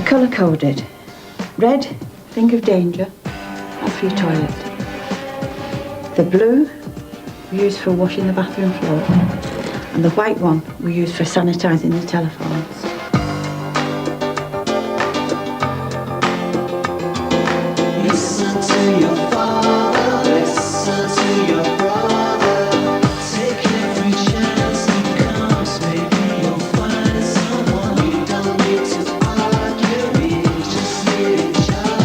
colour-coded. Red, think of danger, that's for your toilet. The blue, we use for washing the bathroom floor. And the white one, we use for sanitising the telephones. Listen to your father, listen to your brother. Take every chance that comes, maybe you'll find someone. You don't need to argue, we just need each other.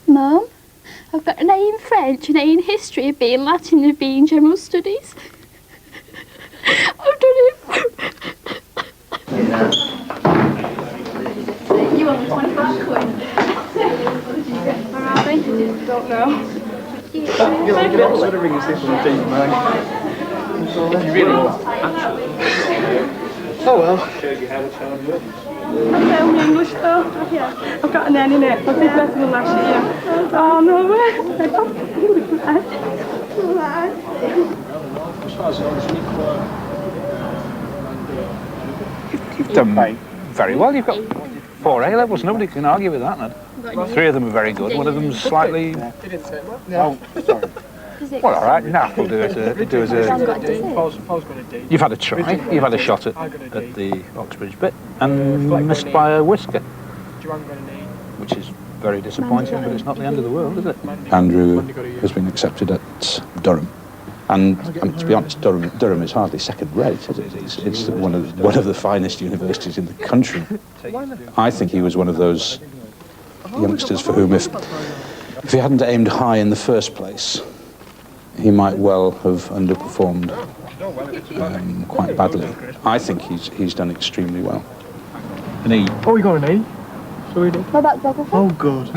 Mum, I've got an A in French, an A in history, a B in Latin, and a B in general studies. I've done it. You want the 25 quid? Where are they? Don't know. You're like, what sort of ring is this on the deep, man? You really will, actually. Oh well. Showed you how to sound good. I failed my English though. Yeah. I've got an N in it. I did better than last year. Oh no way. As far as You've done very well. You've got 4 A levels. Nobody can argue with that, Ned. 3 of them are very good. One of them's slightly. Oh, sorry. Well, all right. Now we'll do it. You've had a try. You've had a shot at the Oxbridge bit and missed by a whisker, which is very disappointing. But it's not the end of the world, is it? Andrew has been accepted at Durham. And to be honest, Durham is hardly second-rate, is it? It's one of the finest universities in the country. I think he was one of those youngsters for whom, if he hadn't aimed high in the first place, he might well have underperformed quite badly. I think he's done extremely well. An E. Oh, we got an E. So we did. What about geography? Oh, good.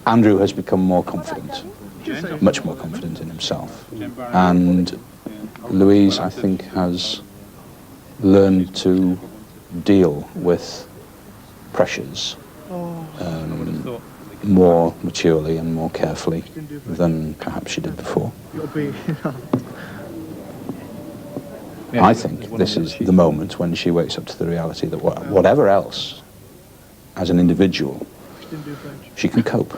Andrew has become more confident, much more confident in himself. And Louise, I think, has learned to deal with pressures more maturely and more carefully than perhaps she did before. I think this is the moment when she wakes up to the reality that whatever else, as an individual, she can cope.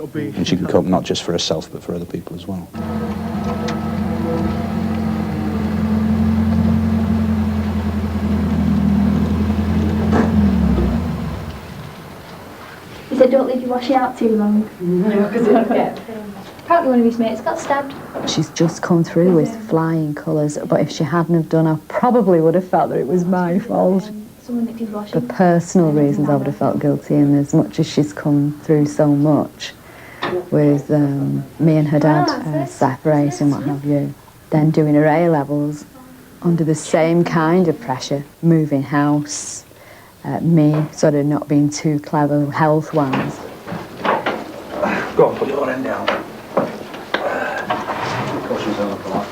And she can cope not just for herself, but for other people as well. He said, don't leave your washing out too long. No, because it'll get... Apparently one of his mates got stabbed. She's just come through with flying colours, but if she hadn't have done, I probably would have felt that it was my fault. Someone that did washing. For personal reasons, I would have felt guilty, and as much as she's come through so much with me and her dad separating, what have you, then doing her A-levels under the same kind of pressure, moving house, me sort of not being too clever health-wise. Go on, put your end down. Caution's over for that.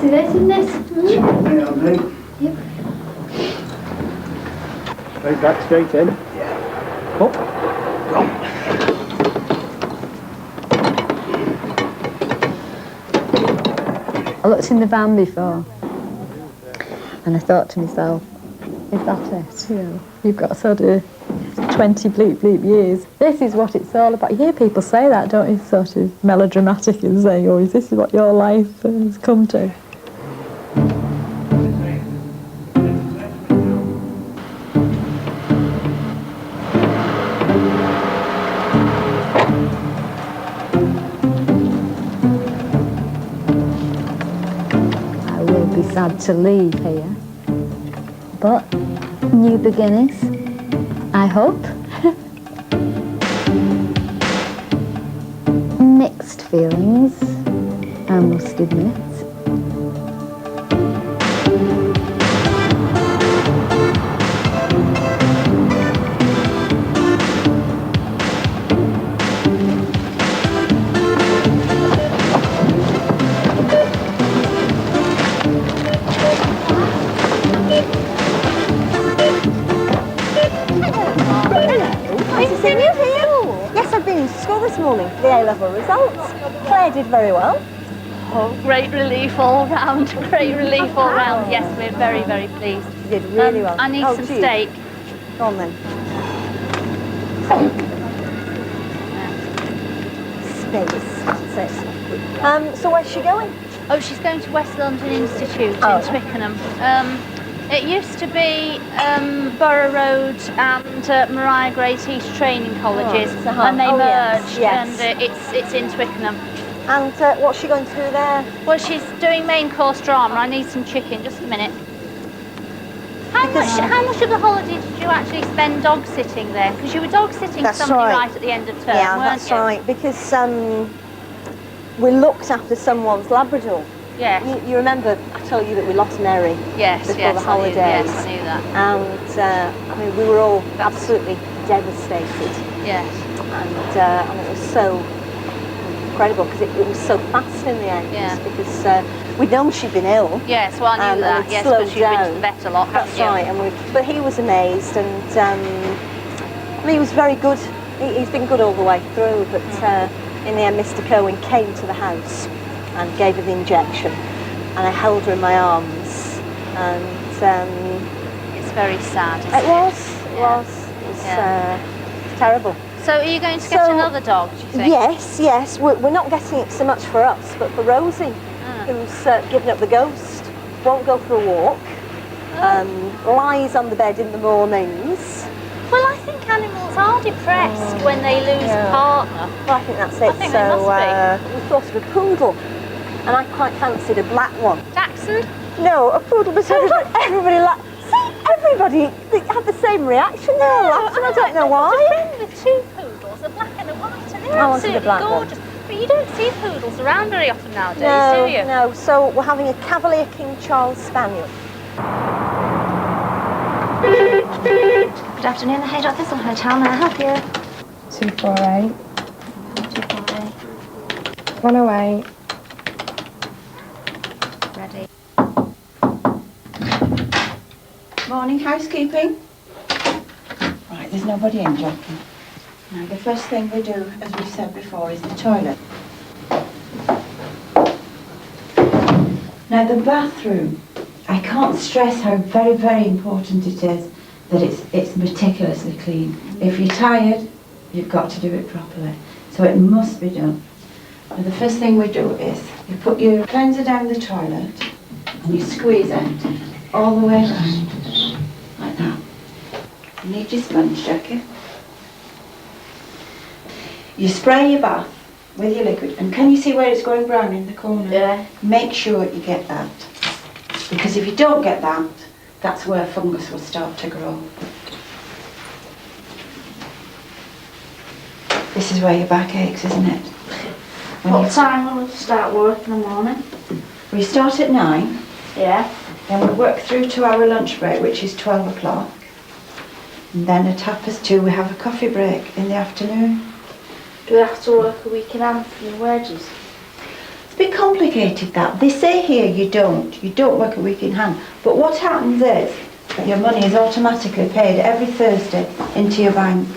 See this and this? Yep. Straight back, straight in. Up. I looked in the van before, and I thought to myself, is that it? You know, you've got sort of 20 bleep years. This is what it's all about. You hear people say that, don't you? Sort of melodramatic and saying, oh, is this what your life has come to? sad to leave here. But new beginnings, I hope. Mixed feelings, I must admit. Yes, I've been in school this morning for the A-level results. Claire did very well. Oh, great relief all round, great relief all round. Yes, we're very, very pleased. She did really well. I need some geez. steak. Go on then. Space, that's it. So where's she going? Oh, she's going to West London Institute in Twickenham. It used to be Borough Road and Mariah Grace East training colleges, and they merged, yes. and it's in Twickenham. And what's she going to do there? Well, she's doing main course drama. I need some chicken. Just a minute. How much of the holiday did you actually spend dog sitting there? Because you were dog sitting somebody right at the end of term, yeah, weren't that's you? right. Because we looked after someone's Labrador. Yes. You remember I told you that we lost Mary before the holidays. Yes, I knew that. And I mean, we were all absolutely devastated. Yes. And it was so incredible because it was so fast in the end. Yeah. Because we'd known she'd been ill. Yes, well I knew that. Yes, because you've been to the vet a lot, haven't you? That's right. But he was amazed, and I mean, he was very good. He's been good all the way through. But in the end, Mr. Cohen came to the house and gave her the injection, and I held her in my arms, and it's very sad. It was terrible. So are you going to get another dog, do you think? Yes. We're not getting it so much for us, but for Rosie, who's given up the ghost, won't go for a walk, lies on the bed in the mornings. Well, I think animals are depressed when they lose a partner. Well, I think that's it. I think they must be. We thought of a poodle, and I quite fancied a black one. Dachshund? No, a poodle, but everybody laughed. See, everybody had the same reaction. They all laughed, and I don't know why. I have a friend with two poodles, a black and a white, and they're absolutely gorgeous. But you don't see poodles around very often nowadays, do you? No, so we're having a Cavalier King Charles Spaniel. Good afternoon, the head office of Hotel. May I help you? 248. 248. 108. Ready. Morning, housekeeping. Right, there's nobody in, Jackie. Now, the first thing we do, as we said before, is the toilet. Now, the bathroom, I can't stress how very, very important it is that it's meticulously clean. If you're tired, you've got to do it properly. So it must be done. And the first thing we do is you put your cleanser down the toilet and you squeeze it all the way around, like that. You need your sponge, Jackie. You spray your bath with your liquid, and can you see where it's going brown in the corner? Yeah. Make sure you get that, because if you don't get that, that's where fungus will start to grow. This is where your back aches, isn't it? What time will we start work in the morning? We start at 9, Yeah. then we work through to our lunch break, which is 12 o'clock. And then at 2:30 we have a coffee break in the afternoon. Do we have to work a week in hand for your wages? It's a bit complicated, that. They say here you don't work a week in hand. But what happens is your money is automatically paid every Thursday into your bank.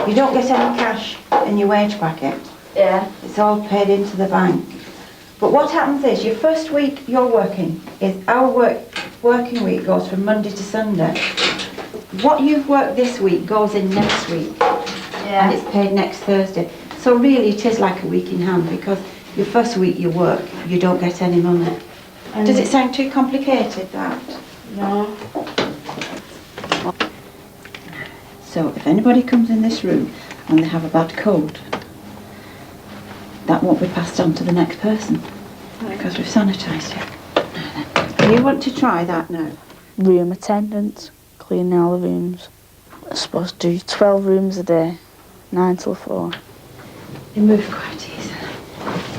You don't get any cash in your wage packet. Yeah. It's all paid into the bank. But what happens is your first week you're working is our working week goes from Monday to Sunday. What you've worked this week goes in next week. Yeah. And it's paid next Thursday. So really it is like a week in hand, because your first week you work, you don't get any money. Does it sound too complicated, that? No. So if anybody comes in this room and they have a bad cold, that won't be passed on to the next person, because we've sanitised it. Now then, are you want to try that now? Room attendant, cleaning all the rooms. I'm supposed to do 12 rooms a day, 9 till 4. You move quite easily.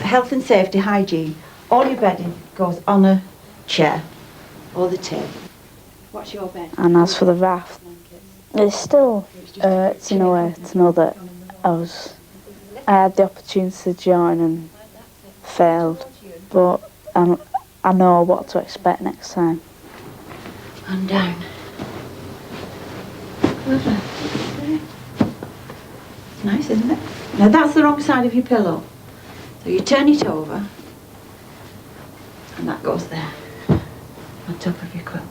Health and safety, hygiene. All your bedding goes on a chair or the table. What's your bed? And as for the raft, it still hurts in a way to know that I had the opportunity to join and failed, but I know what to expect next time. And down. Lovely. It's nice, isn't it? Now that's the wrong side of your pillow. So you turn it over, and that goes there, on top of your quilt.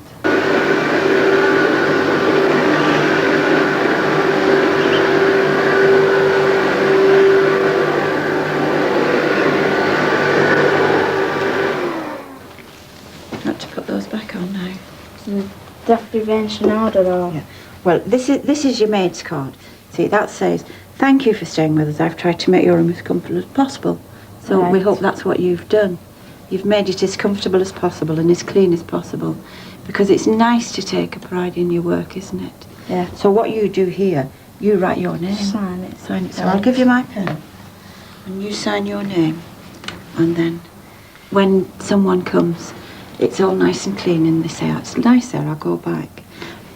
Not to put those back on now. Do I have to be arranged in order or? Yeah. Well, this is your maid's card. See, that says, thank you for staying with us. I've tried to make your room as comfortable as possible. So we hope that's what you've done. You've made it as comfortable as possible and as clean as possible. Because it's nice to take a pride in your work, isn't it? Yeah. So what you do here, you write your name. Sign it. Sign it. So I'll give you my pen. And you sign your name. And then when someone comes, it's all nice and clean and they say, oh, it's nice there, I'll go back.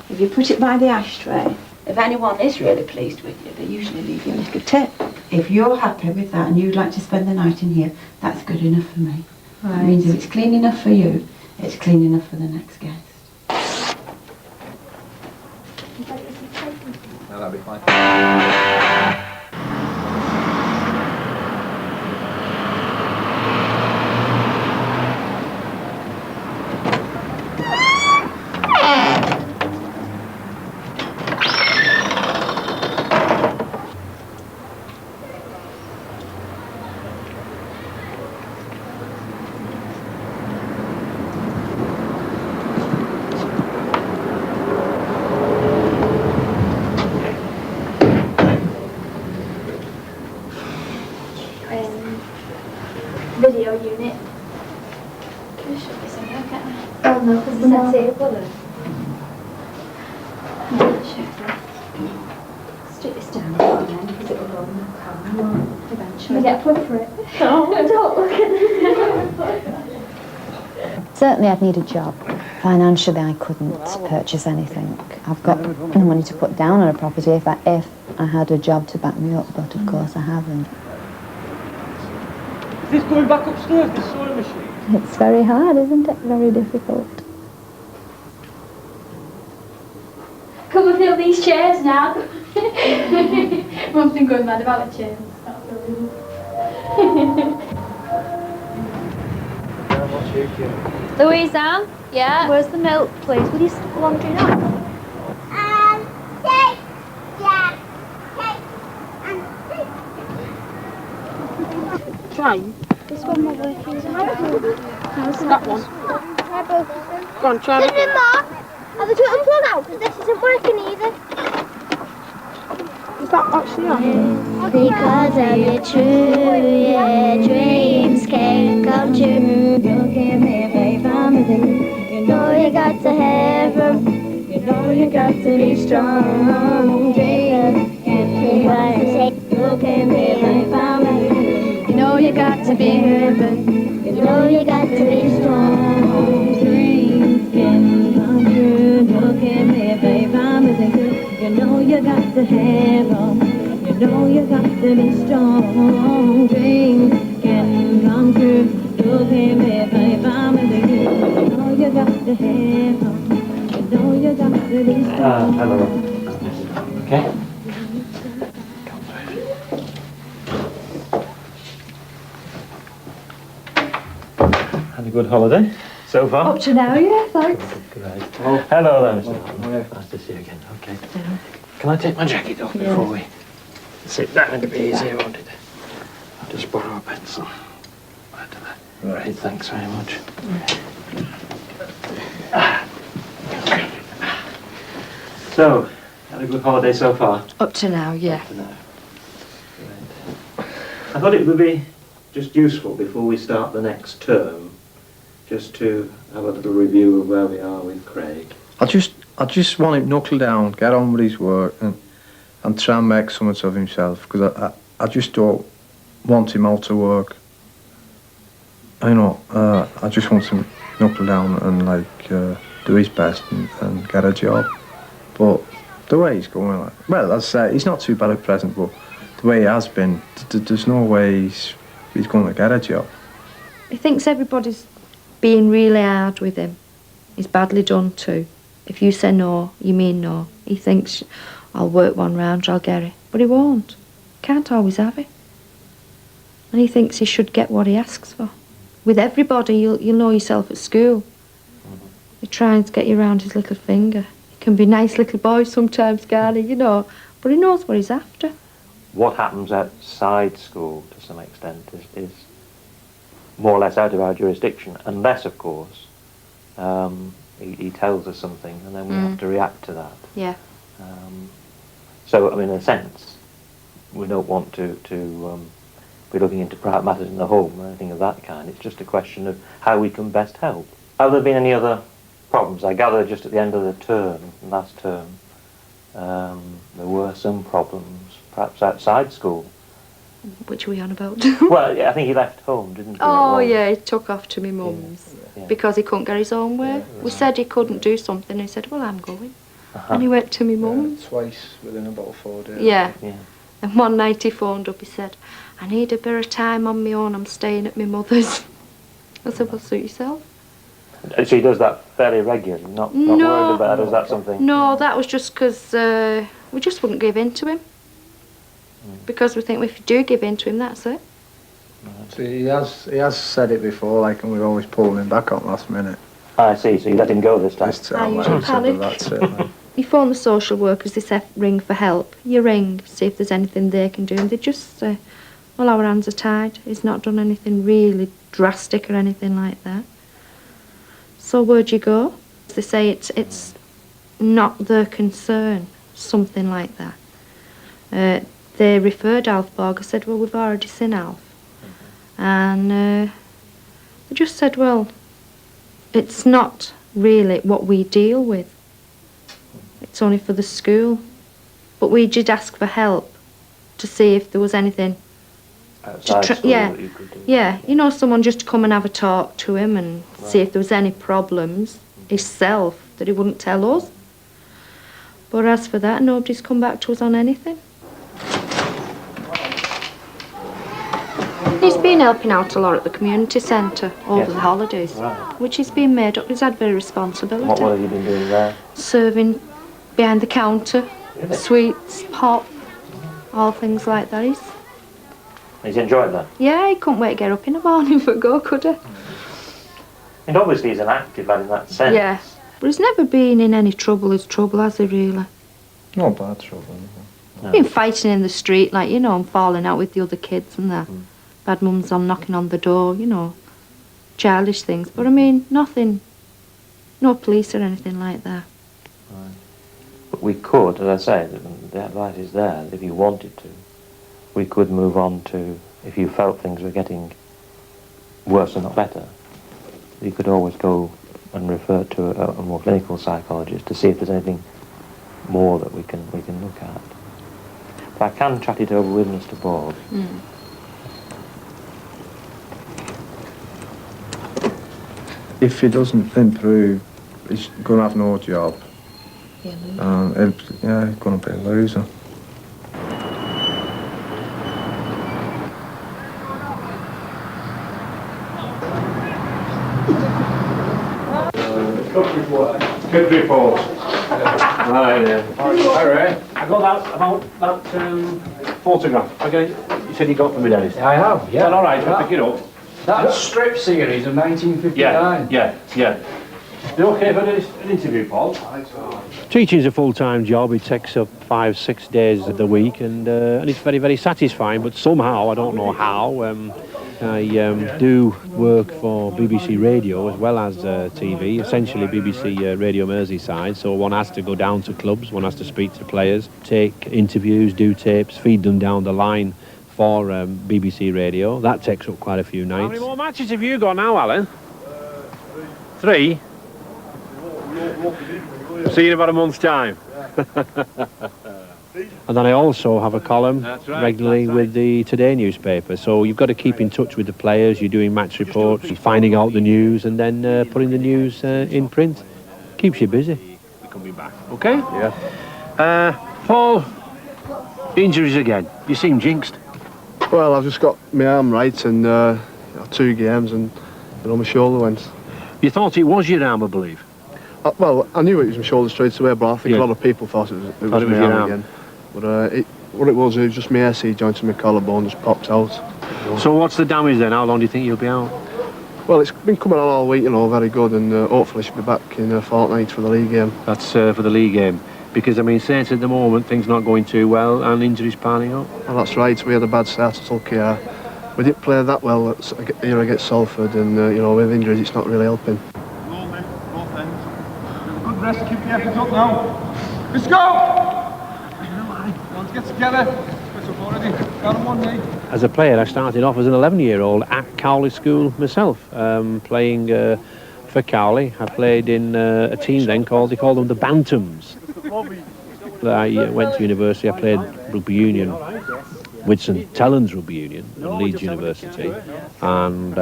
If you put it by the ashtray, if anyone is really pleased with you, they usually leave you a little tip. If you're happy with that and you'd like to spend the night in here, that's good enough for me. That means if it's clean enough for you, it's clean enough for the next guest. No, that'll be fine. Video unit. Oh no, because it's a table then. Stick this down again because it will go in the camera eventually. We get a plug for it. Oh, don't look at it. Certainly I'd need a job. Financially I couldn't purchase anything. I've got no money to put down on a property if I had a job to back me up, but of course I haven't. Is this going back upstairs, this sewing machine? It's very hard, isn't it? Very difficult. Come and fill these chairs now. Mum's been going mad about the chairs. Louisa? Yeah? Where's the milk, please? Will you laundry now? Try. This one not working. That one. Go on, try it. Are they doing the plug out? Because this isn't working either. Is that actually on? Because of the true, yeah, dreams can come true. You can have a family. You know you got to have them. You know you got to be strong. Dreams can be right. You can have a family. You know you got to be heaven. You know you got to be strong. Dreams can come true. You can have a family. You know you got to have them. You know you got to be strong. Dreams can come true. You can have a family. You know you got to have them. You know you got to be strong. Hello. Okay. Had a good holiday so far? Up to now, yeah, thanks. Great. Oh, hello there, Mr. Allen. Nice to see you again. Okay. Can I take my jacket off before we sit down? It'll be easier, won't it? I'll just borrow a pencil. Right, thanks very much. So, had a good holiday so far? Up to now, yeah. Up to now. Great. I thought it would be just useful before we start the next term just to have a little review of where we are with Craig. I just want him to knuckle down, get on with his work, and try and make something of himself. Because I just don't want him out to work. You know, I just want him to knuckle down and like do his best and get a job. But the way he's going, like, well, as I say, he's not too bad at present, but the way he has been, there's no way he's going to get a job. He thinks everybody's being really hard with him. He's badly done too. If you say no, you mean no. He thinks, I'll work one round, I'll get it. But he won't. Can't always have it. And he thinks he should get what he asks for. With everybody, you'll know yourself at school. He tries to get you around his little finger. He can be a nice little boy sometimes, can't he, you know, but he knows what he's after. What happens outside school, to some extent, is more or less out of our jurisdiction, unless, of course, he tells us something and then we have to react to that. Yeah. So, I mean, in a sense, we don't want to be looking into private matters in the home or anything of that kind. It's just a question of how we can best help. Have there been any other problems? I gather just at the end of the term, last term, there were some problems, perhaps outside school. Which are we on about? Well, yeah, I think he left home, didn't he? Oh, yeah, he took off to my mum's because he couldn't get his own way. We said he couldn't do something, and he said, well, I'm going. And he went to my mum's. Twice within about 4 days. Yeah. And one night he phoned up, he said, I need a bit of time on my own, I'm staying at my mother's. I said, well, suit yourself. So he does that fairly regularly, not worried about it, is that something? No, that was just because we just wouldn't give in to him. Because we think if you do give in to him, that's it. So he has said it before, like, and we've always pulled him back on last minute. I see, so you let him go this time? I usually panic. That's it, like. You phone the social workers, they say ring for help. You ring, see if there's anything they can do, and they just say, well, our hands are tied. He's not done anything really drastic or anything like that. So where'd you go? They say it's not their concern, something like that. They referred Alf Borg. I said, well, we've already seen Alf. And they just said, well, it's not really what we deal with. It's only for the school. But we did ask for help to see if there was anything. Outside school that you could do. Yeah, you know, someone just to come and have a talk to him and see if there was any problems himself that he wouldn't tell us. But as for that, nobody's come back to us on anything. He's been helping out a lot at the community centre over the holidays, which he's been made up. He's had a bit of responsibility. What have you been doing there? Serving behind the counter, sweets, pop, all things like that. He's enjoyed that? Yeah, he couldn't wait to get up in the morning for go, could he? And obviously he's an active lad in that sense. Yeah, but he's never been in any trouble, has he really? No bad trouble. No. Been fighting in the street, like, you know, and falling out with the other kids and that. Bad mums on knocking on the door, you know, childish things. But I mean, nothing, no police or anything like that. Right. But we could, as I say, the advice is there, that if you wanted to, we could move on to, if you felt things were getting worse and not better, you could always go and refer to a more clinical psychologist to see if there's anything more that we can look at. But I can chat it over with Mr. Borg. If he doesn't improve, he's going to have no job. He's going to be a loser. Good report. Hi there. Hi Ray. I got that photograph. Okay, you said you got from me, Dennis. I have, yeah. Well, all right, I'll pick it up. That strip series of 1959. Yeah. You okay for an interview, Paul? Teaching's a full-time job. It takes up 5-6 days of the week, and it's very, very satisfying. But somehow, I don't know how, I do work for BBC Radio as well as TV, essentially BBC Radio Merseyside. So one has to go down to clubs, one has to speak to players, take interviews, do tapes, feed them down the line for BBC Radio. That takes up quite a few nights. How many more matches have you got now, Alan? 3? See you in about a month's time. And then I also have a column regularly with the Today newspaper. So you've got to keep in touch with the players. You're doing match reports, finding out the news, and then putting the news in print. Keeps you busy. We're coming back. Okay? Yeah. Paul, injuries again. You seem jinxed. Well, I've just got my arm right and 2 games and my shoulder went. You thought it was your arm, I believe? Well, I knew it was my shoulder straight away, but I think a lot of people thought it was my arm again. But what it was just my AC joint and my collarbone just popped out. So what's the damage then? How long do you think you'll be out? Well, it's been coming on all week, very good, and hopefully she'll be back in a fortnight for the league game. That's for the league game. Because, I mean, Saints at the moment, things not going too well, and injuries piling up. Well, that's right. We had a bad start at Tulkia. We didn't play that well here against Salford, and, with injuries, it's not really helping. Good rest, keep the effort up now. Let's go! Let's get together. Let's up already. Got him one day. As a player, I started off as an 11-year-old at Cowley School myself, playing for Cowley. I played in a team then they called them the Bantams. I went to university, I played rugby union with St.Helens Rugby Union and Leeds University, and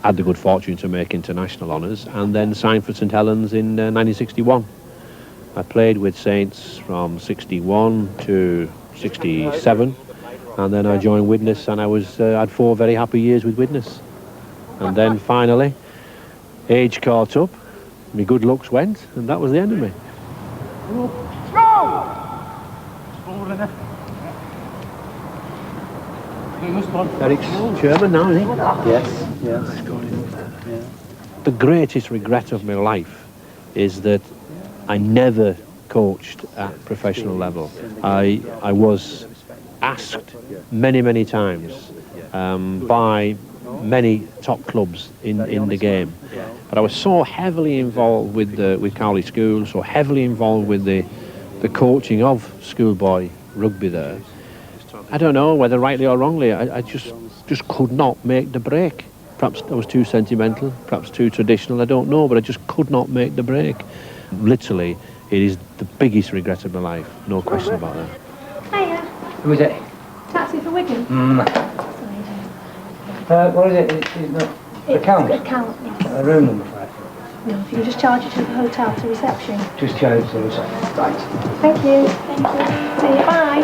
had the good fortune to make international honours, and then signed for St.Helens in 1961. I played with Saints from 61 to 67, and then I joined Widnes, and I had 4 very happy years with Widnes. And then finally, age caught up, my good looks went, and that was the end of me. Eric's chairman now, isn't he? Yes, yes. The greatest regret of my life is that I never coached at professional level. I was asked many times by many top clubs in the game, but I was so heavily involved with Cowley School, so heavily involved with the coaching of schoolboy rugby there. I don't know whether rightly or wrongly, I just could not make the break. Perhaps I was too sentimental, perhaps too traditional, I don't know, but I just could not make the break. Literally, it is the biggest regret of my life, no question about that. Hiya. Who is it? Taxi for Wigan. What is it? It's not account? Account, yes. A room number for it? No, if you just charge it to the hotel, to reception. Just charge it to reception. Right. Thank you. Thank you. See you. Bye.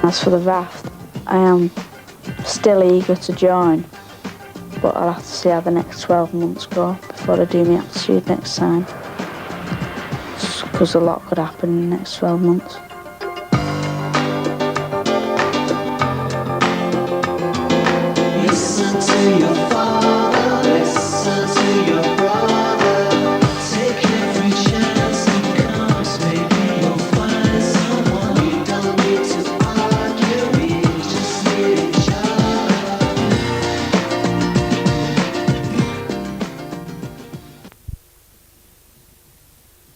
As for the raft, I am still eager to join, but I'll have to see how the next 12 months go before I do my aptitude next time, because a lot could happen in the next 12 months. Listen to your father.